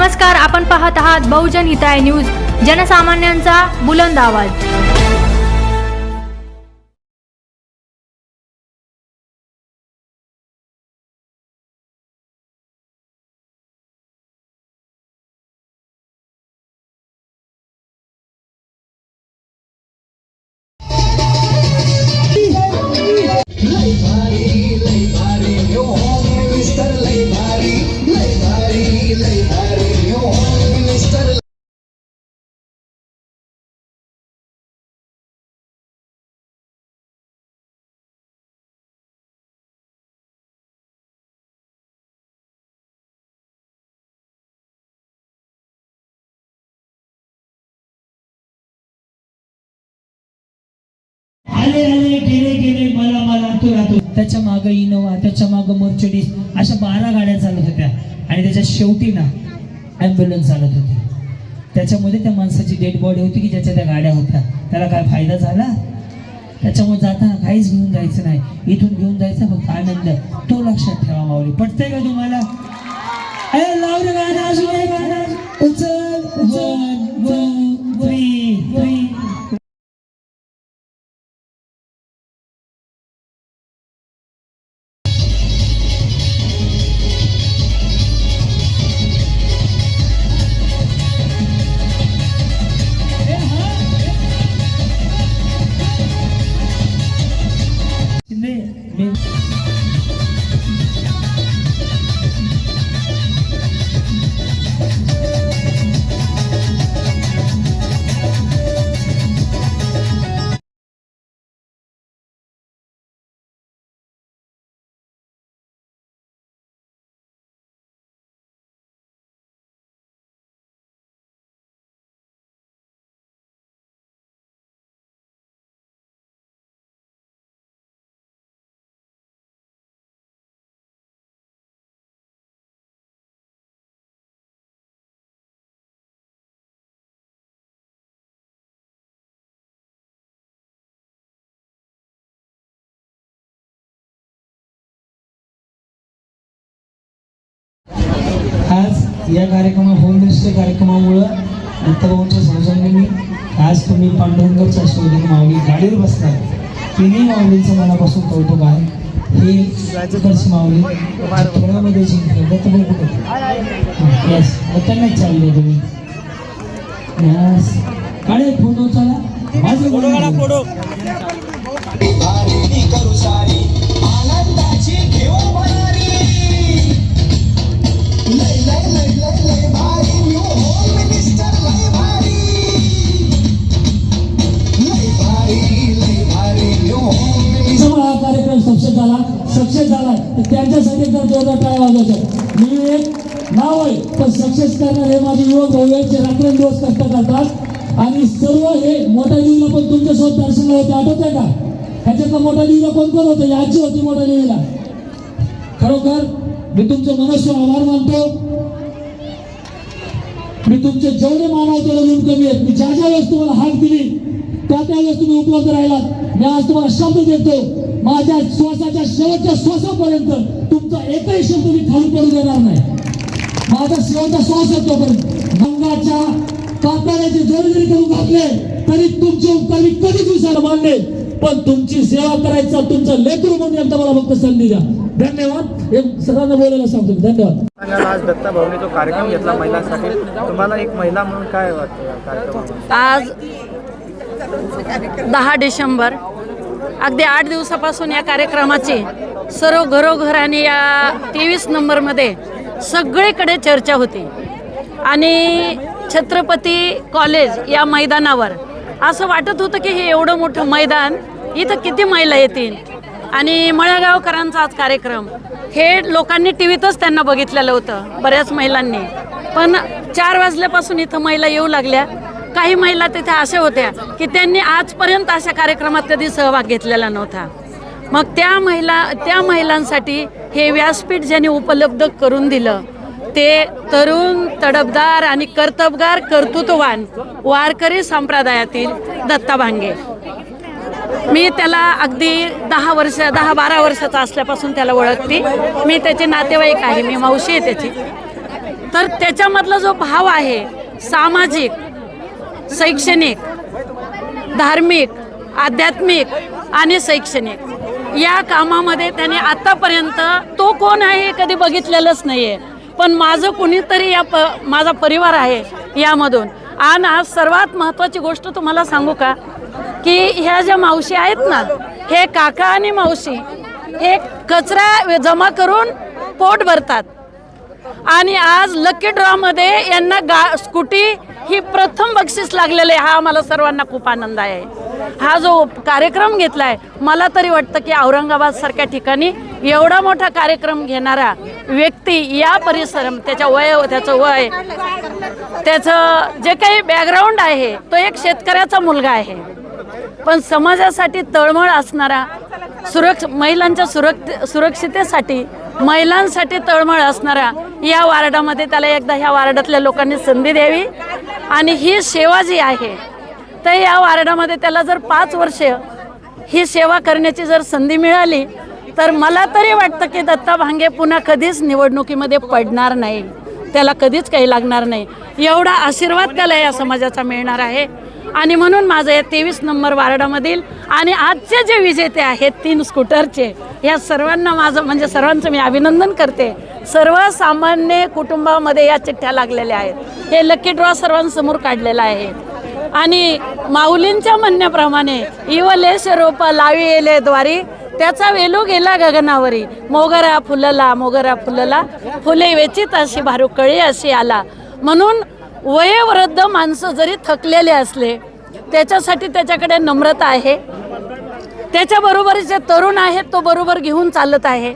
नमस्कार, आपण पाहत आहात बहुजन हिताय न्यूज, जनसामान्यांचा बुलंद आवाज। आले आले गेले गेले मला मला तुला तू। त्याच्या मागे इनोवा, त्याच्या मागे मर्सिडीज, अशा 12 गाड्या चालत होत्या आणि त्याच्या शेवटी ना ॲम्ब्युलन्स चालत होती। त्याच्यामध्ये त्या माणसाची डेड बॉडी होती की ज्याच्या त्या गाड्या होत्या। त्याला काय फायदा झाला? त्याच्यामुळे जाताना काहीच घेऊन जायचं नाही, इथून घेऊन जायचं फक्त आनंद। तो लक्षात ठेवा माऊली। पटतंय का तुम्हाला? लाव रे गाणं, अजून एक गाणं। उचल वन वन थ्री थ्री। आज या कार्यक्रमात होम मिनिस्टर कार्यक्रमामुळे दत्तभाऊंच्या सौजन्याने आज तुम्ही पांडुरंगाच्या शोधून माऊली गाडीवर बसणार। तिन्ही माऊलींचं मनापासून कौतुक आहे। हे राजकर्षी माऊली थोड्यामध्ये जिंकले। दत्तभाऊ कुठे? यस, दत्तांनाच चालले तुम्ही। यस, काढे फोटो, चला माझं फोटो काढा, फोटो करू सारी आनंदाची घेऊ बनारी। कार्यक्रम सक्सेस झाला तर त्यांच्यासाठी तर जोरदार टाळ्या वाजवायच्या। मी एक नाव आहे पण सक्सेस करणार हे माझे युवक भाऊ आहेत, जे रात्रंदिवस कष्ट करतात आणि सर्व हे मोठ्या देवीला पण तुमच्यासोबत दर्शनाला होते, आठवत आहे का? ह्याच्यातला मोठ्या देवीला कोण कोण होतं? आजी होती मोठ्या देवीला। खरोखर मी तुमचं मनस्वी आभार मानतो। मी तुमचे जेवढे मानव तेवढे गुण कमी आहेत। मी ज्या वेळेस तुम्हाला हाक दिली त्यावेळेस तुम्ही उपलब्ध राहिलात। मी आज तुम्हाला शब्द देतो, माझ्या श्वासाच्या शेवटच्या श्वासापर्यंत तुमचा एकही शब्द मी खाली पडू देणार नाही। माझा शेवटचा श्वास आहे तोपर्यंत गंगाच्या कातड्याचे जरी जरी करून घातले तरी तुमचे उपकार मी कधीच विसरणार मानले, पण तुमची सेवा करायचा तुमचा लेकरू म्हणून एकदा मला फक्त संधी द्या। धन्यवाद। हे सर्वांना बोलायला सांगतो, धन्यवाद। आज दत्ताभाऊने जो कार्यक्रम घेतला महिलांसाठी, तुम्हाला एक महिला म्हणून काय वाटतं कार्यक्रम? आज 10 डिसेंबर अगदी 8 दिवसापासून या कार्यक्रमाची सर्व घरोघराने या 23 नंबरमध्ये सगळीकडे चर्चा होती आणि छत्रपती कॉलेज या मैदानावर असं वाटत होतं की हे एवढं मोठं मैदान, इथं किती महिला येतील आणि मळेगावकरांचा आज कार्यक्रम हे लोकांनी टीव्हीतच त्यांना बघितलेलं होतं बऱ्याच महिलांनी, पण 4 वाजल्यापासून इथं महिला येऊ लागल्या। काही महिला तिथे अशा होत्या की त्यांनी आजपर्यंत अशा कार्यक्रमात कधी सहभाग घेतलेला नव्हता। मग त्या महिलांसाठी हे व्यासपीठ ज्यांनी उपलब्ध करून दिलं ते तरुण, तडफदार आणि कर्तबगार, कर्तृत्ववान वारकरी संप्रदायातील दत्ता भांगे। मी त्याला अगदी 10-12 वर्षाचा असल्यापासून त्याला ओळखते। मी त्याचे नातेवाईक आहे, मी मावशी आहे त्याची। तर त्याच्यामधला जो भाव आहे सामाजिक, शैक्षणिक, धार्मिक, आध्यात्मिक आणि शैक्षणिक या कामामध्ये त्याने आतापर्यंत तो कोण आहे हे कधी बघितलेलंच नाही आहे. पण माझं कुणीतरी माझा परिवार आहे यामधून. आणि आज सर्वात महत्त्वाची गोष्ट तुम्हाला सांगू का, की ह्या ज्या मावशी आहेत ना, हे काका आणि मावशी हे कचरा जमा करून पोट भरतात. आणि आज लकी ड्रॉमध्ये यांना स्कूटी ही प्रथम बक्षीस लागलेलं आहे. हा आम्हाला सर्वांना खूप आनंद आहे. हा जो कार्यक्रम घेतला आहे, मला तरी वाटतं की औरंगाबादसारख्या ठिकाणी एवढा मोठा कार्यक्रम घेणारा व्यक्ती या परिसर, त्याचं वय, त्याचं जे काही बॅकग्राऊंड आहे, तो एक शेतकऱ्याचा मुलगा आहे. पण समाजासाठी तळमळ असणारा, महिलांच्या सुरक्षितेसाठी, महिलांसाठी तळमळ असणारा या वार्डामध्ये त्याला एकदा ह्या वार्डातल्या लोकांनी संधी द्यावी. आणि ही सेवा जी आहे, तर या वार्डामध्ये त्याला जर 5 वर्ष ही सेवा करण्याची जर संधी मिळाली, तर मला तरी वाटतं की दत्ता भांगे पुन्हा कधीच निवडणुकीमध्ये पडणार नाही, त्याला कधीच काही लागणार नाही. एवढा आशीर्वाद त्याला या समाजाचा मिळणार आहे. आणि म्हणून माझं या 23 नंबर वार्डामधील आणि आजचे जे विजेते आहेत 3 स्कूटरचे, या सर्वांना माझं म्हणजे सर्वांचं मी अभिनंदन करते. सर्वसामान्य कुटुंबामध्ये या चिठ्ठ्या लागलेल्या आहेत. हे लकी ड्रॉ सर्वांसमोर काढलेलं आहे. आणि माऊलींच्या म्हणण्याप्रमाणे इवलेश रोप लाविले द्वारी, त्याचा वेलू गेला गगनावरी. मोगरा फुलला फुले वेचित अशी भारुकळी अशी आला. म्हणून वयोवृद्ध माणसं जरी थकलेले असले, त्याच्यासाठी त्याच्याकडे नम्रता आहे. त्याच्याबरोबर जे तरुण आहेत तो बरोबर घेऊन चालत आहे.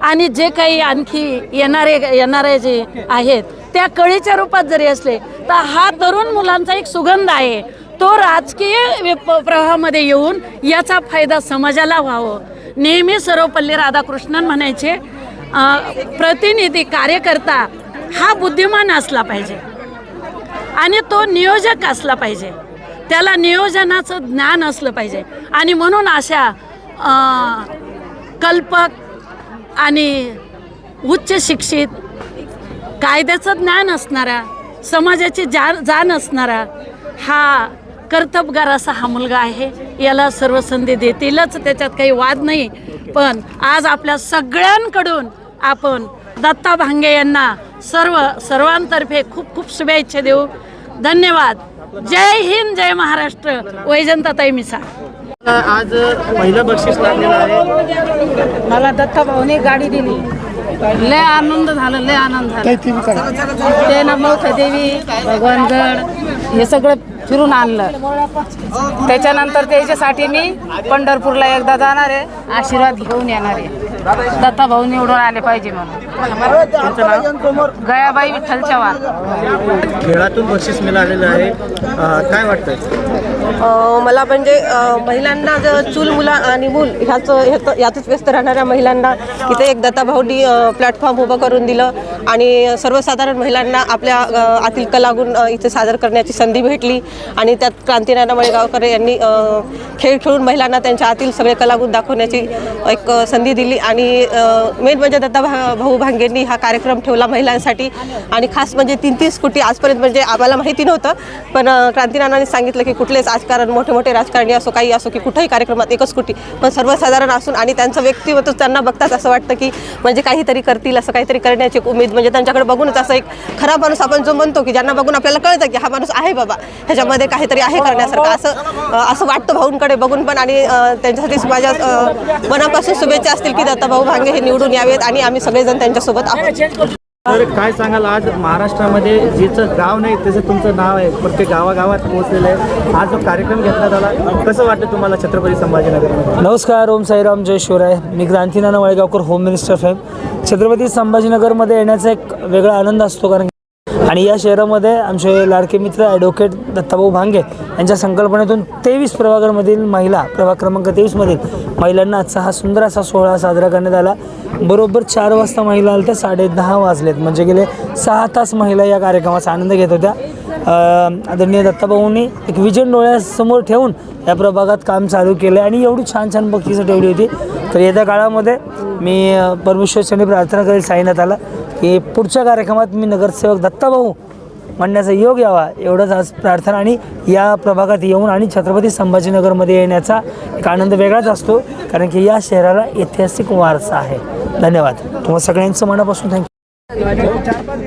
आणि जे काही आणखी येणारे जे आहेत त्या कळीच्या रूपात जरी असले, तर हा तरुण मुलांचा एक सुगंध आहे. तो राजकीय प्रवाहामध्ये येऊन याचा फायदा समाजाला व्हावं. नेहमी सर्वपल्ली राधाकृष्णन म्हणायचे, प्रतिनिधी कार्यकर्ता हा बुद्धिमान असला पाहिजे आणि तो नियोजक असला पाहिजे, त्याला नियोजनाचं ज्ञान असलं पाहिजे. आणि म्हणून अशा कल्पक आणि उच्च शिक्षित, कायद्याचं ज्ञान असणारा, समाजाची जाण असणारा हा कर्तबगार असा हा मुलगा आहे. याला सर्व संधी देतीलच, त्याच्यात काही वाद नाही. पण आज आपल्या सगळ्यांकडून आपण दत्ता भांगे यांना सर्वांतर्फे खूप खूप शुभेच्छा देऊ. धन्यवाद. जय हिंद, जय महाराष्ट्र. वैजंताताई मिसाळ. आज पहिलं बक्षीस लागलेलं आहे. मला दत्ता भाऊने गाडी दिली, लय आनंद झाला, लय आनंद झाला. ते ना देवी, भगवानगड हे सगळं फिरून आणलं. त्याच्यानंतर त्याच्यासाठी मी पंढरपूरला एकदा जाणार आहे, आशीर्वाद घेऊन येणार आहे. दत्ता भाऊ निवडून आले पाहिजे म्हणून. गयाबाई विठ्ठल चव्हाण. खेळातून बक्षीस मिळालेलं आहे, काय वाटतं? मला म्हणजे महिलांना जर चूल मुला आणि मूल यातच व्यस्त राहणाऱ्या महिलांना इथे एक दत्ताभाऊंनी प्लॅटफॉर्म उभं करून दिलं. आणि सर्वसाधारण महिलांना आपल्या आतील कलागुण इथे सादर करण्याची संधी भेटली. आणि त्यात क्रांतीनाना मळेगावकर यांनी खेळ खेळून महिलांना त्यांच्या आतील सगळे कलागुण दाखवण्याची एक संधी दिली. आणि मेन म्हणजे दत्ताभाऊ भांगेंनी हा कार्यक्रम ठेवला महिलांसाठी. आणि खास म्हणजे 3-3 स्कूटी आजपर्यंत म्हणजे आम्हाला माहिती नव्हतं, पण क्रांतीनानांनी सांगितलं की कुठलेच राजकारण, मोठे राजकारणी असो, काही असो, की कुठेही कार्यक्रमात एकच स्कूटी, पण सर्वसाधारण असून आणि त्यांचं व्यक्तिमत्व त्यांना बघताच असं वाटतं की म्हणजे काहीतरी करतील, असं काहीतरी करण्याची उमेद. म्हणजे त्यांच्याकडे बघूनच असं एक खरा माणूस आपण जो म्हणतो की ज्यांना बघून आपल्याला कळतं की हा माणूस आहे बाबा, ह्याच्यामध्ये काहीतरी आहे करण्यासारखं, असं वाटतं भाऊंकडे बघून पण. आणि त्यांच्यासाठी माझ्या मनापासून शुभेच्छा असतील की दत्ताभाऊ भांगे हे निवडून यावेत आणि आम्ही सगळेजण त्यांच्यासोबत आहोत. तर काय सांगाल, आज महाराष्ट्रामध्ये जिचं गाव नाही त्याचं तुमचं नाव आहे, प्रत्येक गावागावात पोहोचलेलं आहे. आज जो कार्यक्रम घेतला झाला, कसं वाटतं तुम्हाला छत्रपती संभाजीनगर? नमस्कार, ओम साईराम, जय शिवराय. मी Krantinana Malegaonkar, home minister fame. Chhatrapati संभाजीनगरमध्ये येण्याचा एक वेगळा आनंद असतो, कारण आणि या शहरामध्ये आमचे लाडके मित्र ॲडव्होकेट दत्ताभाऊ भांगे यांच्या संकल्पनेतून 23 प्रभागांमधील महिला, प्रभाग क्रमांक 23मधील महिलांना आजचा हा सुंदर असा सोहळा साजरा करण्यात आला. बरोबर 4 वाजता महिला आल्या, तर 10:30 वाजलेत, म्हणजे गेले 6 तास महिला या कार्यक्रमाचा आनंद घेत होत्या. आदरणीय दत्ताभाऊंनी एक विजन डोळ्यासमोर ठेवून या प्रभागात काम चालू केलं आणि एवढी छान बक्षिसं ठेवली होती. तर येत्या काळामध्ये मी परमेश्वरच्यांनी प्रार्थना करेल साईनाथाला की पुढच्या कार्यक्रमात मी नगरसेवक दत्ताभाऊ म्हणण्याचा योग यावा, एवढंच आज प्रार्थना. आणि या प्रभागात येऊन आणि छत्रपती संभाजीनगरमध्ये येण्याचा एक आनंद वेगळाच असतो, कारण की या शहराला ऐतिहासिक वारसा आहे. धन्यवाद. तुम्हा सगळ्यांचं मनापासून थँक्यू.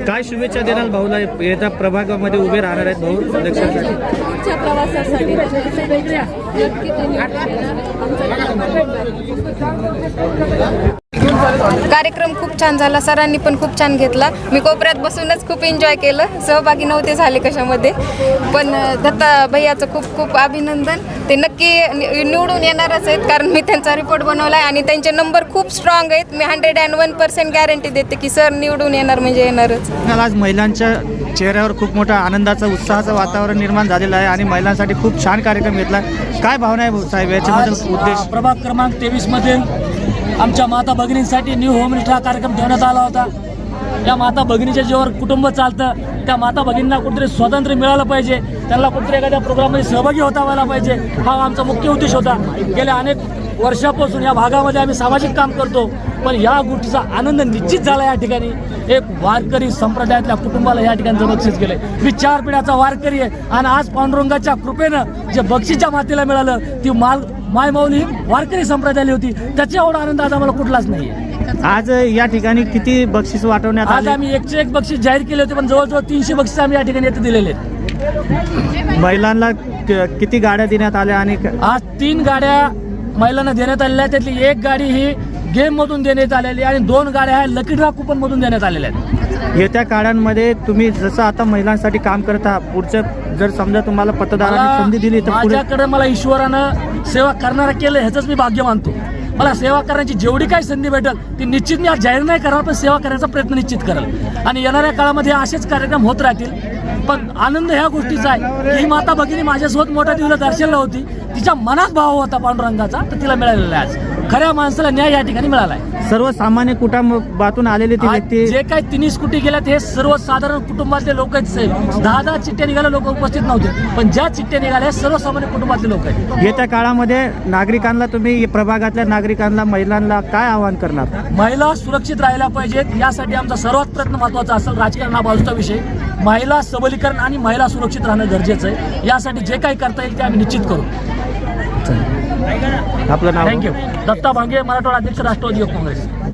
काय शुभेच्छा देणार भाऊला? येत्या प्रभागामध्ये उभे राहणार आहेत भाऊ इलेक्शनसाठी. पुढच्या प्रवासासाठी कार्यक्रम खूप छान झाला. सरांनी पण खूप छान घेतला. मी कोपऱ्यात बसूनच खूप एन्जॉय केलं. सहभागी नव्हते झाले कशामध्ये, पण दत्ता भैयाचं खूप खूप अभिनंदन. ते नक्की निवडून येणारच आहेत, कारण मी त्यांचा रिपोर्ट बनवला आहे आणि त्यांचे नंबर खूप स्ट्रॉंग आहेत. मी 101% गॅरंटी देते की सर निवडून येणार म्हणजे येणारच. आज महिलांच्या चेहऱ्यावर खूप मोठा आनंदाचा उत्साहाचं वातावरण निर्माण झालेलं आहे आणि महिलांसाठी खूप छान कार्यक्रम घेतला. काय भावना आहे साहेब याच्याबद्दल? उद्देश प्रभाग क्रमांक 23 मध्ये आमच्या माता भगिनींसाठी न्यू होम लिस्ट हा कार्यक्रम ठेवण्यात आला होता. या माता भगिनीच्या जेव्हा कुटुंब चालतं, त्या माता भगिनींना कुठेतरी स्वातंत्र्य मिळालं पाहिजे, त्यांना कुठेतरी एखाद्या प्रोग्राममध्ये सहभागी होता व्हायला पाहिजे, हा आमचा मुख्य उद्देश होता. गेल्या अनेक वर्षापासून या भागामध्ये आम्ही सामाजिक काम करतो, पण या गोष्टीचा आनंद निश्चित झाला. या ठिकाणी एक वारकरी संप्रदायातल्या कुटुंबाला या ठिकाणी बक्षीस केलंय. मी 4 पिढ्याचा वारकरी आहे आणि आज पांडुरंगाच्या कृपेनं जे बक्षीसच्या मातेला मिळालं, ती मायमाऊली वारकरी संप्रदायाली होती. त्याच्या एवढा आनंद आज आम्हाला कुठलाच नाहीये. आज या ठिकाणी किती बक्षीस वाटवण्यात आज आले? आम्ही 101 बक्षीस जाहीर केले होते, पण जवळजवळ 300 बक्षीस आम्ही या ठिकाणी येथे दिलेले आहेत. महिलांना किती गाड्या देण्यात आल्या? आणि आज 3 गाड्या महिलांना देण्यात आलेल्या आहेत. त्यातली 1 गाडी ही गेममधून देण्यात आलेली आणि 2 गाड्या ह्या लकी ड्रॉ कुपनमधून देण्यात आलेल्या आहेत. येत्या काळांमध्ये तुम्ही जसं आता महिलांसाठी काम करता, पुढच्या जर समजा तुम्हाला मतदारांनी संधी दिली तर पुढे माझ्याकडे मला ईश्वरानं सेवा करणारा केलं ह्याचंच मी भाग्य मानतो. मला सेवा करण्याची जेवढी काही संधी भेटेल ती निश्चित मी आज जाहीर नाही करणार, पण सेवा करण्याचा प्रयत्न निश्चित करेल. आणि येणाऱ्या काळामध्ये असेच कार्यक्रम होत राहतील. पण आनंद ह्या गोष्टीचा आहे, ही माता भगिनी माझ्यासोबत मोठ्या देवीला दर्शनला होती, तिच्या मनात भाव होता पांडुरंगाचा, तर तिला मिळालेला आहे. आज खऱ्या माणसाला न्याय या ठिकाणी मिळाला आहे. सर्वसामान्य कुटुंबातून आलेले ते व्यक्ती, जे काही 3 स्कूटी गेल्यात हे सर्वसाधारण कुटुंबातले लोक आहेत साहेब. 10 चिठ्ठ्या निघाल्या लोक उपस्थित नव्हते, पण ज्या चिठ्ठ्या निघाल्या सर्वसामान्य कुटुंबातले लोक आहेत. येत्या काळामध्ये नागरिकांना, तुम्ही प्रभागातल्या नागरिकांना, महिलांना काय आवाहन करणार? महिला सुरक्षित राहायला पाहिजेत, यासाठी आमचा सर्वात प्रयत्न महत्त्वाचा असेल. राजकारणा बाजूचा विषय, महिला सबलीकरण आणि महिला सुरक्षित राहणं गरजेचं आहे. यासाठी जे काही करता येईल ते आम्ही निश्चित करू. आपलं नाव? थँक्यू. दत्ता भांगे, मराठवाडा अध्यक्ष, राष्ट्रवादी युवक काँग्रेस.